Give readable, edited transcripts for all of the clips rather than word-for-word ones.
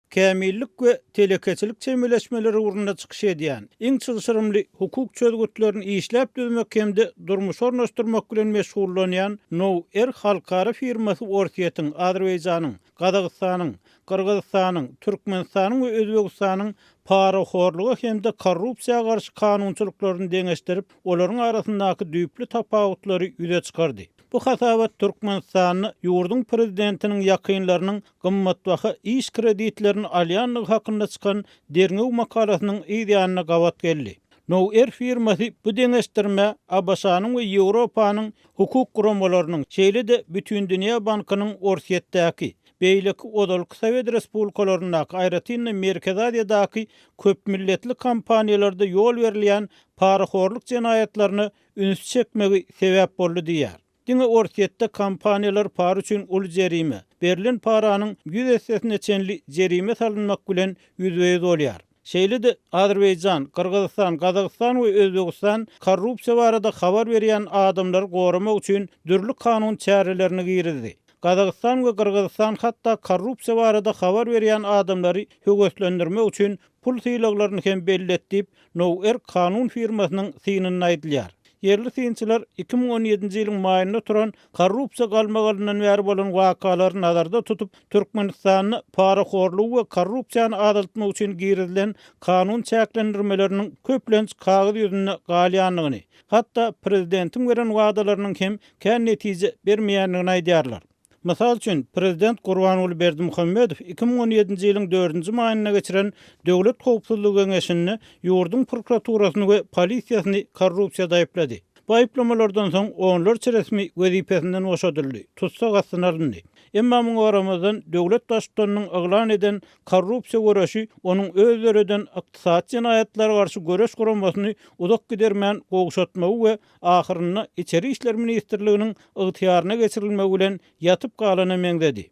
kämillik we telekeçilik çemeleşmeleri uğruna çykyş edýän iň çygyşyrymly hukuk çözgütlerini işläp düzmek hemde durmuş ornaşdyrmak bilen meşgullanýan Now halkara firmasy Ortiýetiň Azerbaýjanyň, Gazagystanyň, Kyrgyzstanyň, Türkmenistanyň we Özbegistanyň paraxorlugy hemde korrupsiýaga garşy kanunçylyklaryny deňeşdirip, olaryň arasyndaky düýpli tapawutlary ýüze çykardy. Bu hasabat Türkmenistanyň ýurdun prezidentiniň ýakynlarynyň gymmatbaha iş kreditlerini alýanlygy hakynda çykan derňew makalasynyň ýa-da gawat geldi. Now firmasy bu deňeşdirme Abaşanyň we Ýewropanyň hukuk guramalarynyň şeýle-de Bütün Dünýä Bankynyň Ortiýetdäki beýleki odalyk Sowet Respublikalarynyň aýratynda Merkez Aziýadaky köp milletli kompaniýalarda ýol berilýän paraxorluk jinayatlaryny üns çekmegi sebäp boldy diýär. Diňe Ortiýetde kompaniýalar para üçin ul jerime, berilen paranyň 100 hissesine çenli jerime salynmak bilen ýüzbeýiz bolýar. Şeýle-de Azerbaýjan, Kyrgyzstan, Gazagystan we Özbegistan korrupsiýa barada habar berýän adamlary goramak üçin dürli kanun çärelerini girdi. Gazagystan we Kyrgyzstan hatda korrupsiýa barada habar berýän adamlary höwetlendirmek üçin pul syýlaklaryny hem belletdip Now kanun firmasynyň synyny aýdylýar. Yerli synçylar 2017-nji ýylyň maýynda turan korrupsiýa galmagynyň bäri bolan wakalary nazarda tutup Türkmenistanyny paraxorlugy we korrupsiýany adaltmak üçin girilen kanun çäklendirmeleriniň köplenç kagyz ýüzüne galýanlygyny, hatda prezidentiň beren wagdalarynyň hem kän netije bermeýänligini aýdýarlar. Mysal üçin prezident Gurbanuly Berdimuhammedow 2017-nji ýylyň 4-nji maýyna geçiren Döwlet Howpsuzlygy Geňeşini ýurdun prokuraturasyny we polisiýasyny korrupsiýada aýplady. Bu aýplamalardan soň onlarça resmi wezipesinden boşadyldy, tutsak astynaldy. Emma muňa garamazdan döwlet başçylarynyň aglan eden korrupsiýa göreşi onuň özleriden ykdysat jinayatlary garşy göreş guramasyny uzak gidermän gowşatmagy we ahyrynda İçeri işler ministrliginiň ygtyýaryna geçirilmegi bilen ýatyp galana meňzedi.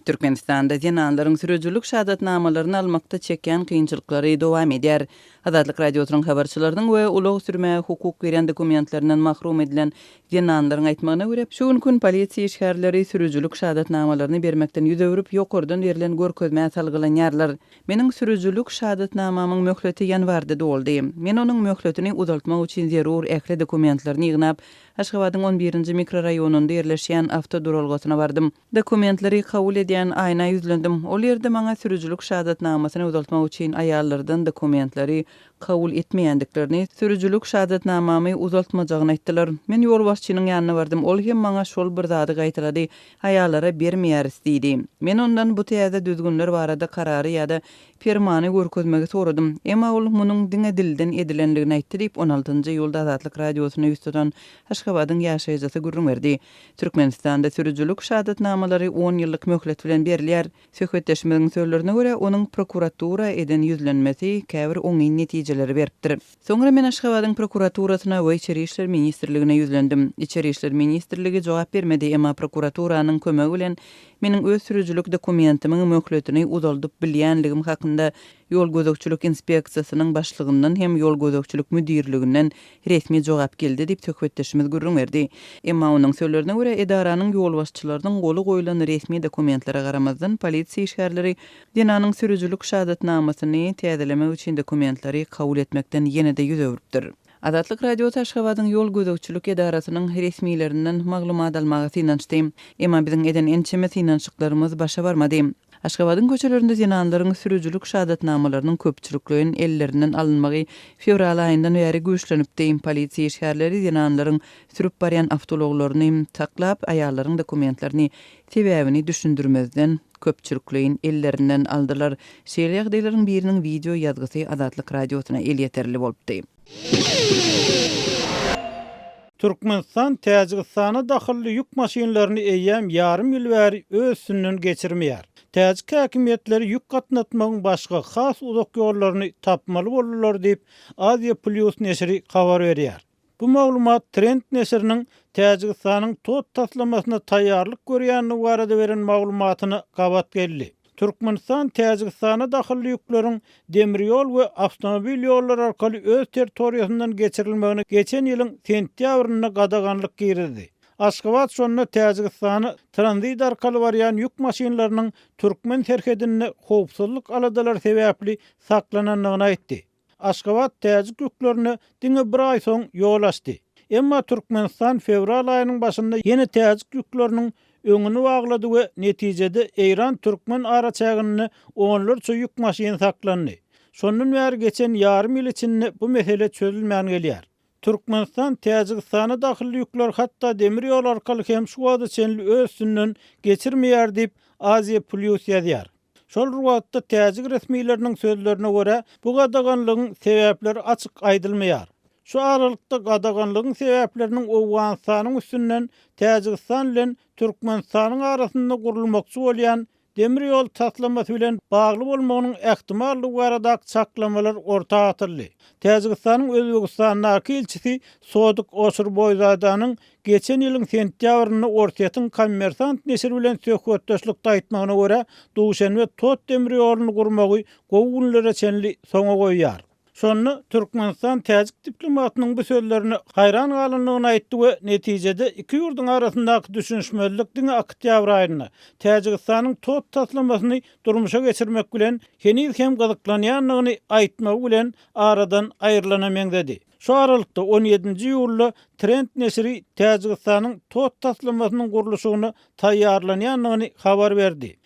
Türkmenistanda zinanlaryň sürüjülük şahatnamalaryny almakda çekýän kynçylyklary dowam edýär. Azatlyk radiosynyň habarçylarynyň we ulug sürme hukuk beren dokumentlerinden mahrum edilen zinanlaryň aýtmagyna görä, şu gün polisiýa işgärleri sürüjülük şahatnamalaryny bermekden ýüz öwürüp ýokurdan berilen görkezmä salgylanýarlar. Meniň sürüjülük şahatnamamyň möhleti ýanwarda doldy. Men onuň möhletini uzaltmak üçin zerur ähli dokumentlerini ýygnap, Aşgabatyň 11-nji mikroraýonunda ýerleşýän awtoduralgasyna bardym. Dokumentleri kabul edýän aýna ýüzlendim. Ol ýerde maňa sürüjülük şahatnamasyny uzaltmak üçin aýallardan dokumentleri kabul etmeýändiklerini, sürüjülük şahatnamamy uzaltmajagyny aýtdylar. Men ýol başçynyň ýanyna bardym. Ol hem maňa şol bir zady gaýtylady, aýallara bermeýäris diýdi. Men ondan bu täze düzgünler barada karary ýa-da fermany görkezmegi soradym. Emma ol munyň diňe dilden edilenligini aýtdy diýip 16-njy ýylda Azatlyk radiosyna üstüden Aşgabatyň ýaşaýjysy gurrun berdi. Türkmenistanda sürüjülük şahatnamalary 10 ýyllyk möhlet bilen berilýär. Söhbetleşmeniň sözlerine görä, onuň prokuratura eden ýüzlenmesi käbir oňy netijeleri beripdir. Soňra men Aşgabatyň prokuraturasyna we İçeri işler ministrligine ýüzlendim. İçeri işler ministrligi jogap bermedi, emma prokuraturasynyň kömegi bilen meniň öz sürüjülük dokumentimiň möhletini uzaldyp bilýänligim hakynda ýol gözekçilik inspeksiýasynyň başlygyndan hem ýol gözekçilik müdirliginden resmi jogap geldi diýip söhbetleşimiz gurrun berdi. Emma onuň sözlerine görä edaranyň ýol başçylarynyň goly goýulan resmi dokumentlere garamazdan polisiýa işgärleri dinanyň sürüjülük şahatnamasyny täzelemek üçin dokumentleri kabul etmekden ýene-de ýüz öwüripdir. Azatlyk radio Aşgabatyň ýol gözekçilik edarasynyň resmiýlerinden maglumat almagy inançdym. Emma biziň eden ençeme inançyklarymyz başa barmady. Aşgabatyň köçelerinde zinanlaryň sürüjülük şahatnamalarynyň köpçüliklerinin ellerinden alınmagy fevral aýyndan bäri güýçlenipdi. Polisiýa işgärleri zinanlaryň sürüp barýan awtologlaryny taklap, aýallaryň dokumentlerini sebäbini düşündirmezden köpçüliklerin ellerinden aldylar. Şeýle ýagdaýlaryň biriniň video ýazgysy Azatlyk radiosyna el ýeterli bolupdy. Türkmenistan Täjikistana dahilli yük maşinlaryny eýýän ýarym ýyl bäri öz sünnüni geçirmeýär. Täjik häkimetleri yük gatnatmagyň başga has uzak ýollaryny tapmaly bolurlar diýip Aziya Plus neşri habar berýär. Bu maglumat Trend neşriniň Täjikistanyň tot taslamasyna taýýarlyk görýänligi barada beren maglumatyny gawat geldi. Türkmenistan Täjikistana dahilli yükleriň demir ýol we awtomobil ýollary arkaly öz territoriýasyndan geçirilmegini geçen ýylyň sentýabryna gadaganlyk girdi. Aşgabat şonuna Täjikistany transit arkaly barýan ýük maşinlarynyň Türkmen terkedini howpsuzlyk aladalar sebäpli saklananlygyny aýtdy. Aşgabat täzik ýüklerini diňe bir aý soň ýol açdy. Emma Türkmenistan fevral aýynyň başynda ýene täzik ýükleriniň öňüni baglady we netijede Eýran-Türkmen araçagyny onlarça ýük maşyny saklandy. Şondan bäri geçen ýarym ýyl içinde bu mesele çözülmän gelýär. Türkmenistan Täjikistana daxil ýükler hatda demir ýol arkaly hem şu wagtda çenli öz üstünden geçirmeýär diýip Aziya Plus ýazýar. Şol wagtda täzik resmiýetleriniň sözlerine görä bu gadaganlygyň sebäpleri açyk aýdylmaýar. Şu aralykda gadaganlygyň sebäpleriniň Owganistanyň üstünden Täjikistan bilen Türkmenistanyň arasynda gurulmakçy bolýan demir ýol tatlamasy bilen bagly bolmagynyň ähtimallygy barada çaklamalar ortaga atyldy. Täjikistanyň Özbegistandagi elçisi Sodyk Osurboýzadanyň geçen ýylyň sentýabryny Ortaýatyň kommersant neşir bilen söhbetdeşlikde aýtmagyna görä, Duşanbe tot demir ýoluny gurmagy gowy günlere çenli soňa goýýar. Şonu Türkmenistan täzik diplomatynyň bu sözlerini hayran galanlygyny aýtdy we netijede iki ýurduň arasyndaky düşünşmezlik diňe oktyabr aýyny Täjikistanyň tot taslamasyny durmuşa geçirmek bilen henüz hem gazyklanýanlygyny aýtmagy bilen aradan aýrylanamaýan dedi. Şu aralykda 17-nji ýylda Trend neşri Täjikistanyň tot taslamasynyň guruluşyny taýýarlanýanlygyny habar berdi.